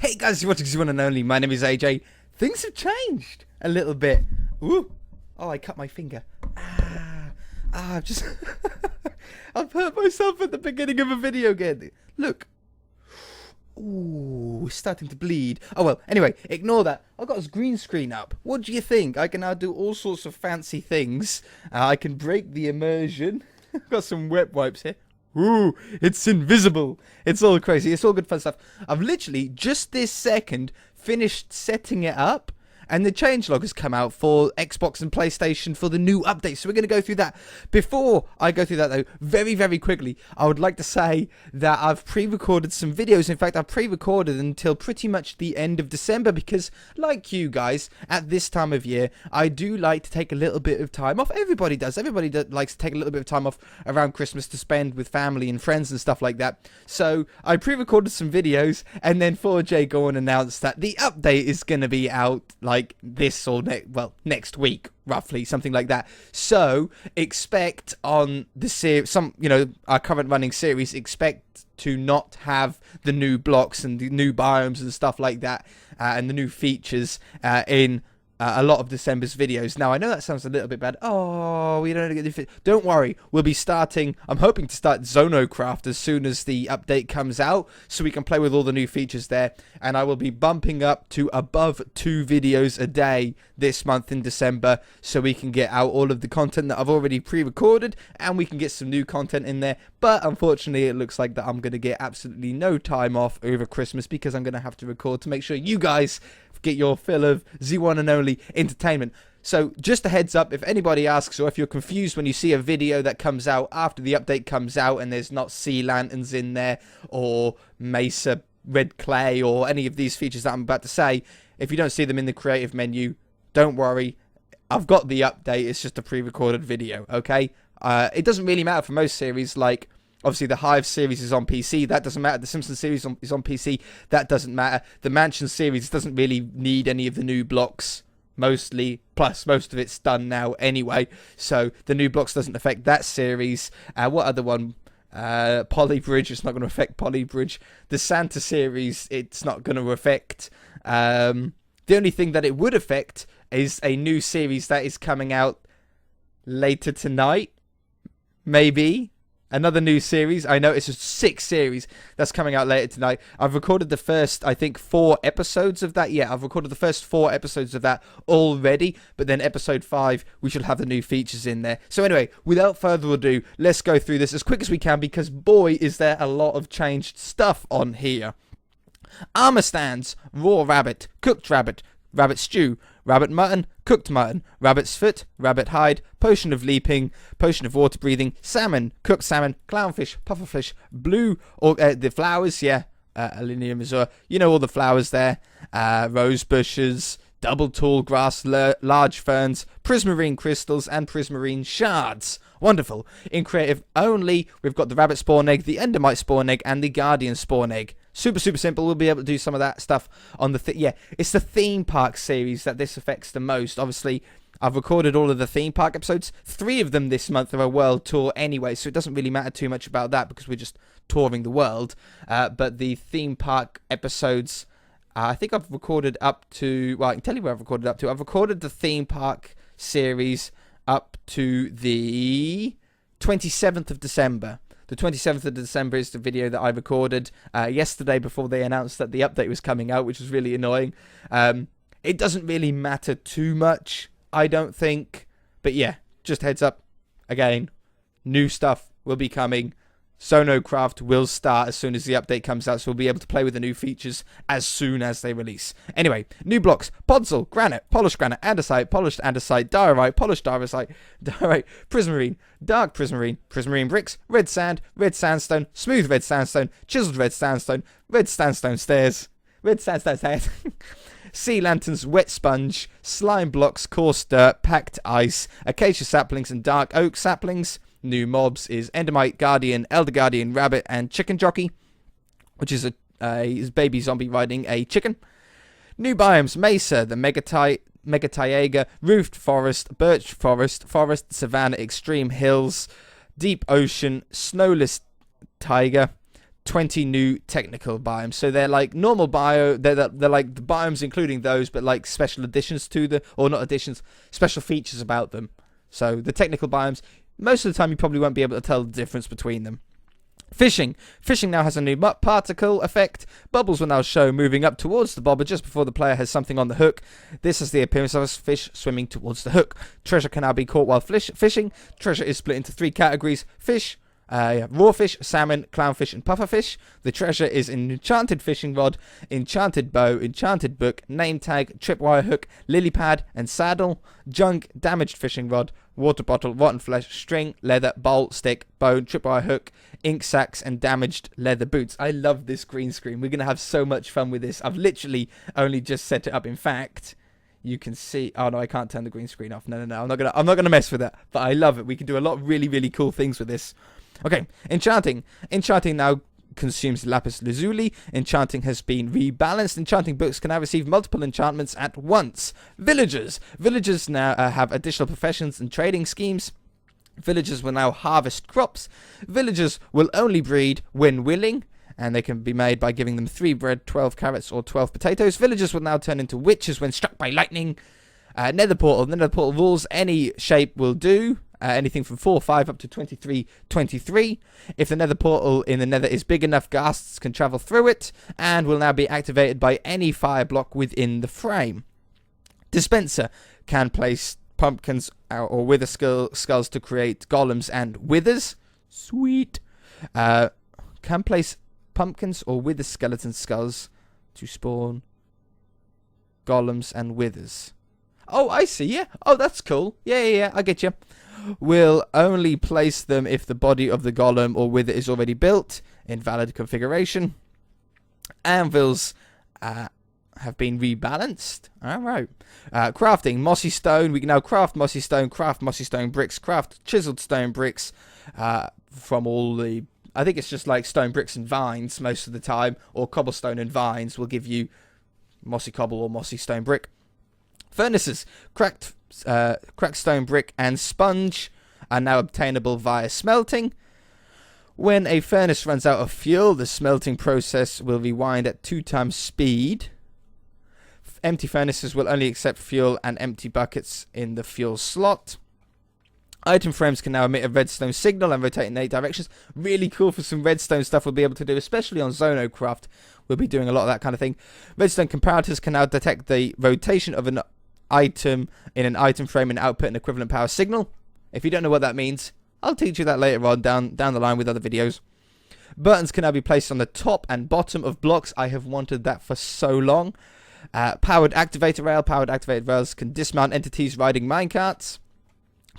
Hey guys, you're watching the one and only. My name is AJ. Things have changed a little bit. Ooh. Oh, I cut my finger. I've just... I've hurt myself at the beginning of a video again. Look. Ooh, it's starting to bleed. Oh well, anyway, ignore that. I've got this green screen up. What do you think? I can now do all sorts of fancy things. I can break the immersion. I've got some wet wipes here. Ooh, it's invisible. It's all crazy. It's all good fun stuff. I've literally, just this second, finished setting it up. And the changelog has come out for Xbox and PlayStation for the new update. So we're going to go through that. Before I go through that, though, very, very quickly, I would like to say that I've pre-recorded some videos. In fact, I've pre-recorded until pretty much the end of December. Because, like you guys, at this time of year, I do like to take a little bit of time off. Everybody does. Everybody likes to take a little bit of time off around Christmas to spend with family and friends and stuff like that. So I pre-recorded some videos. And then 4J go and announced that the update is going to be out, like, this or next week, roughly, something like that. So expect on the series, our current running series, expect to not have the new blocks and the new biomes and stuff like that, and the new features in a lot of December's videos. Now, I know that sounds a little bit bad. Oh, we don't get the... Don't worry. We'll be starting... I'm hoping to start Zonocraft as soon as the update comes out, so we can play with all the new features there. And I will be bumping up to above 2 videos a day this month in December, so we can get out all of the content that I've already pre-recorded, and we can get some new content in there. But unfortunately, it looks like that I'm going to get absolutely no time off over Christmas, because I'm going to have to record to make sure you guys get your fill of the one and only entertainment. So just a heads up, if anybody asks, or if you're confused when you see a video that comes out after the update comes out and there's not sea lanterns in there, or Mesa red clay, or any of these features that I'm about to say, if you don't see them in the creative menu, don't worry, I've got the update. It's just a pre-recorded video, okay? It doesn't really matter for most series. Like, obviously, the Hive series is on PC. That doesn't matter. The Simpsons series is on PC. That doesn't matter. The Mansion series doesn't really need any of the new blocks, mostly. Plus, most of it's done now anyway. So, the new blocks doesn't affect that series. What other one? Polybridge. It's not going to affect Polybridge. The Santa series, it's not going to affect. The only thing that it would affect is a new series that is coming out later tonight. Maybe. Another new series. I know it's a 6 series that's coming out later tonight. I've recorded the first, I think, 4 episodes of that. Yeah, I've recorded the first 4 episodes of that already. But then episode 5, we should have the new features in there. So anyway, without further ado, let's go through this as quick as we can, because boy, is there a lot of changed stuff on here. Armor stands, raw rabbit, cooked rabbit, rabbit stew, rabbit mutton, cooked mutton, rabbit's foot, rabbit hide, potion of leaping, potion of water breathing, salmon, cooked salmon, clownfish, pufferfish, blue, or the flowers, yeah, Alinea Missouri, you know all the flowers there, rose bushes, double tall grass, large ferns, prismarine crystals, and prismarine shards. Wonderful. In creative only, we've got the rabbit spawn egg, the endermite spawn egg, and the guardian spawn egg. Super, super simple. We'll be able to do some of that stuff on the... yeah, it's the theme park series that this affects the most. Obviously, I've recorded all of the theme park episodes. 3 of them this month are a world tour anyway, so it doesn't really matter too much about that because we're just touring the world. But the theme park episodes, I think I've recorded up to... well, I can tell you where I've recorded up to. I've recorded the theme park series up to the 27th of December. The 27th of December is the video that I recorded yesterday before they announced that the update was coming out, which was really annoying. It doesn't really matter too much, I don't think. But yeah, just heads up. Again, new stuff will be coming. Zonocraft will start as soon as the update comes out, so we'll be able to play with the new features as soon as they release. Anyway, new blocks: podzol, granite, polished granite, andesite, polished andesite, diorite, polished diorite, prismarine, dark prismarine, prismarine bricks, red sandstone, smooth red sandstone, chiseled red sandstone stairs, sea lanterns, wet sponge, slime blocks, coarse dirt, packed ice, acacia saplings, and dark oak saplings. New mobs is Endermite, Guardian, Elder Guardian, Rabbit, and Chicken Jockey, which is a baby zombie riding a chicken. New biomes: Mesa, the Megataiga, Roofed Forest, Birch Forest, Forest, Savannah, Extreme Hills, Deep Ocean, Snowless Taiga, 20 new technical biomes. So they're like normal bio, they're like the biomes including those, but like special additions to the, or not additions, special features about them. So the technical biomes, most of the time you probably won't be able to tell the difference between them. Fishing. Fishing now has a new particle effect. Bubbles will now show moving up towards the bobber just before the player has something on the hook. This has the appearance of a fish swimming towards the hook. Treasure can now be caught while fishing. Treasure is split into 3 categories. Fish, raw fish, salmon, clownfish, and pufferfish. The treasure is an enchanted fishing rod, enchanted bow, enchanted book, name tag, tripwire hook, lily pad, and saddle. Junk, damaged fishing rod, water bottle, rotten flesh, string, leather, bowl, stick, bone, tripwire hook, ink sacks, and damaged leather boots. I love this green screen. We're going to have so much fun with this. I've literally only just set it up. In fact, you can see... Oh, no, I can't turn the green screen off. No. I'm not gonna mess with that. But I love it. We can do a lot of really, really cool things with this. Okay, enchanting. Enchanting now consumes lapis lazuli. Enchanting has been rebalanced. Enchanting books can now receive multiple enchantments at once. Villagers. Villagers now have additional professions and trading schemes. Villagers will now harvest crops. Villagers will only breed when willing, and they can be made by giving them 3 bread, 12 carrots, or 12 potatoes. Villagers will now turn into witches when struck by lightning. Nether portal. The nether portal rules any shape will do. Anything from 4-5 up to 23-23. If the nether portal in the nether is big enough, ghasts can travel through it, and will now be activated by any fire block within the frame. Dispenser can place pumpkins or wither skulls to create golems and withers. Sweet. Can place pumpkins or wither skeleton skulls to spawn golems and withers. Oh, I see, yeah. Oh, that's cool. Yeah, I get you. Will only place them if the body of the golem or wither is already built in valid configuration. Anvils have been rebalanced. Alright. Crafting. Mossy stone. We can now craft mossy stone bricks, craft chiseled stone bricks from all the... I think it's just like stone bricks and vines most of the time, or cobblestone and vines will give you mossy cobble or mossy stone brick. Furnaces. Cracked stone brick and sponge are now obtainable via smelting. When a furnace runs out of fuel, the smelting process will rewind at 2 times speed. Empty furnaces will only accept fuel and empty buckets in the fuel slot. Item frames can now emit a redstone signal and rotate in 8 directions. Really cool for some redstone stuff we'll be able to do, especially on Zonocraft. We'll be doing a lot of that kind of thing. Redstone comparators can now detect the rotation of an item in an item frame and output an equivalent power signal. If you don't know what that means, I'll teach you that later on down the line with other videos. Buttons can now be placed on the top and bottom of blocks. I have wanted that for so long. Powered activator rail. Powered activated rails can dismount entities riding minecarts.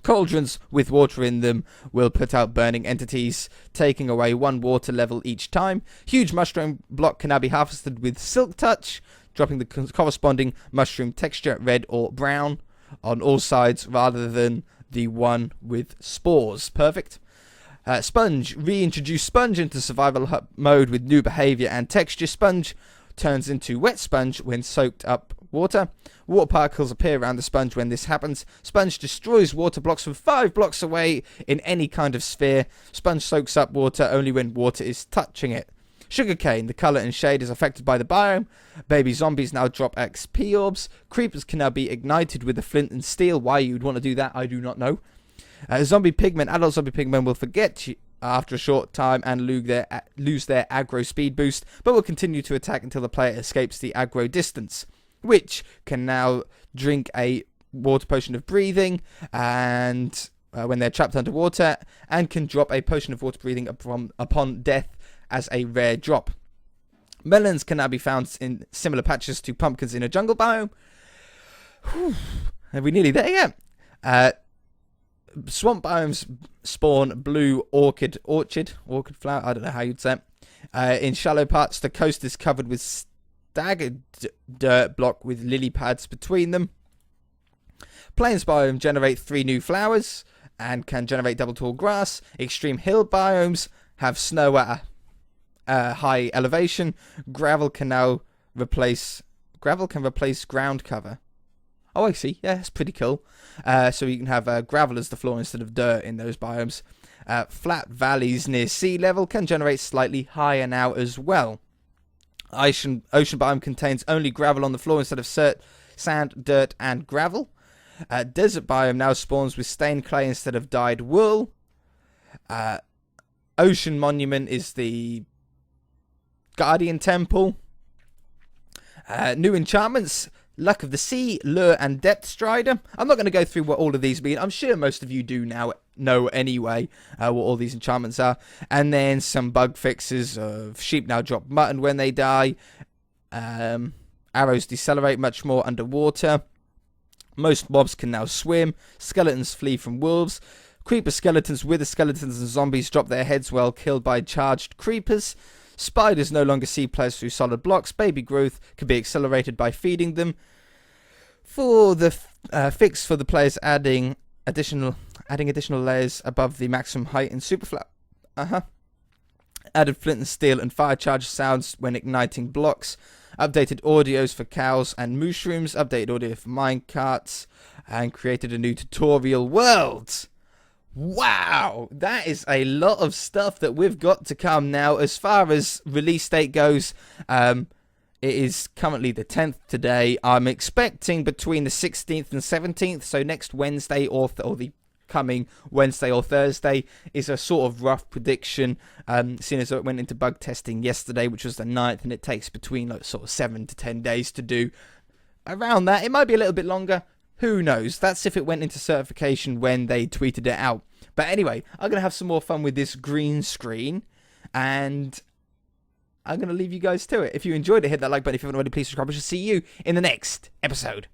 Cauldrons with water in them will put out burning entities, taking away 1 water level each time. Huge mushroom block can now be harvested with silk touch, dropping the corresponding mushroom texture, red or brown, on all sides rather than the one with spores. Perfect. Sponge. Reintroduce sponge into survival mode with new behavior and texture. Sponge turns into wet sponge when soaked up water. Water particles appear around the sponge when this happens. Sponge destroys water blocks from 5 blocks away in any kind of sphere. Sponge soaks up water only when water is touching it. Sugarcane. The colour and shade is affected by the biome. Baby zombies now drop XP orbs. Creepers can now be ignited with a flint and steel. Why you'd want to do that, I do not know. Zombie pigmen. Adult zombie pigmen will forget you after a short time and lose their aggro speed boost, but will continue to attack until the player escapes the aggro distance. Witch can now drink a water potion of breathing and when they're trapped underwater, and can drop a potion of water breathing upon death as a rare drop. Melons can now be found in similar patches to pumpkins in a jungle biome. Whew, are we nearly there yet? Swamp biomes spawn blue orchid flower. I don't know how you'd say it. In shallow parts, the coast is covered with staggered dirt block with lily pads between them. Plains biome generate 3 new flowers and can generate double tall grass. Extreme hill biomes have snow at a high elevation. Gravel can replace ground cover. Oh, I see. Yeah, that's pretty cool. So you can have gravel as the floor instead of dirt in those biomes. Flat valleys near sea level can generate slightly higher now as well. Ocean biome contains only gravel on the floor instead of sand, dirt, and gravel. Desert biome now spawns with stained clay instead of dyed wool. Ocean monument is the Guardian Temple. New enchantments: Luck of the Sea, Lure, and Depth Strider. I'm not going to go through what all of these mean. I'm sure most of you do now know anyway what all these enchantments are. And then some bug fixes of sheep now drop mutton when they die. Arrows decelerate much more underwater. Most mobs can now swim. Skeletons flee from wolves. Creeper skeletons, wither skeletons, and zombies drop their heads while killed by charged creepers. Spiders no longer see players through solid blocks. Baby growth can be accelerated by feeding them. For the fix for the players, adding additional layers above the maximum height in Superflat. Added flint and steel and fire charge sounds when igniting blocks. Updated audios for cows and mushrooms. Updated audio for minecarts. And created a new tutorial world. Wow, that is a lot of stuff that we've got to come now. As far as release date goes, it is currently the 10th today. I'm expecting between the 16th and 17th, so next Wednesday or the coming Wednesday or Thursday is a sort of rough prediction, seeing as though it went into bug testing yesterday, which was the 9th, and it takes between sort of 7 to 10 days to do. Around that, it might be a little bit longer. Who knows? That's if it went into certification when they tweeted it out. But anyway, I'm going to have some more fun with this green screen. And I'm going to leave you guys to it. If you enjoyed it, hit that like button. If you haven't already, please subscribe. I shall see you in the next episode.